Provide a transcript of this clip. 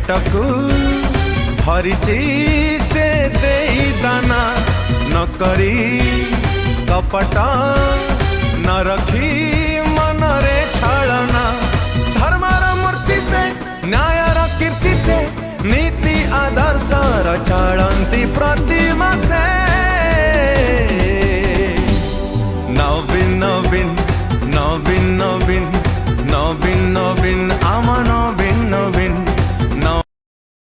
पेटकू भरिची से देई दाना न करी कपट न रखी मनरे छलना धर्मर मूर्ति से न्यायर कीर्ति से नीति आदर्श चलती प्रतिमा से नवीन नवीन नवीन नवीन नवीन नवीन आम नवीन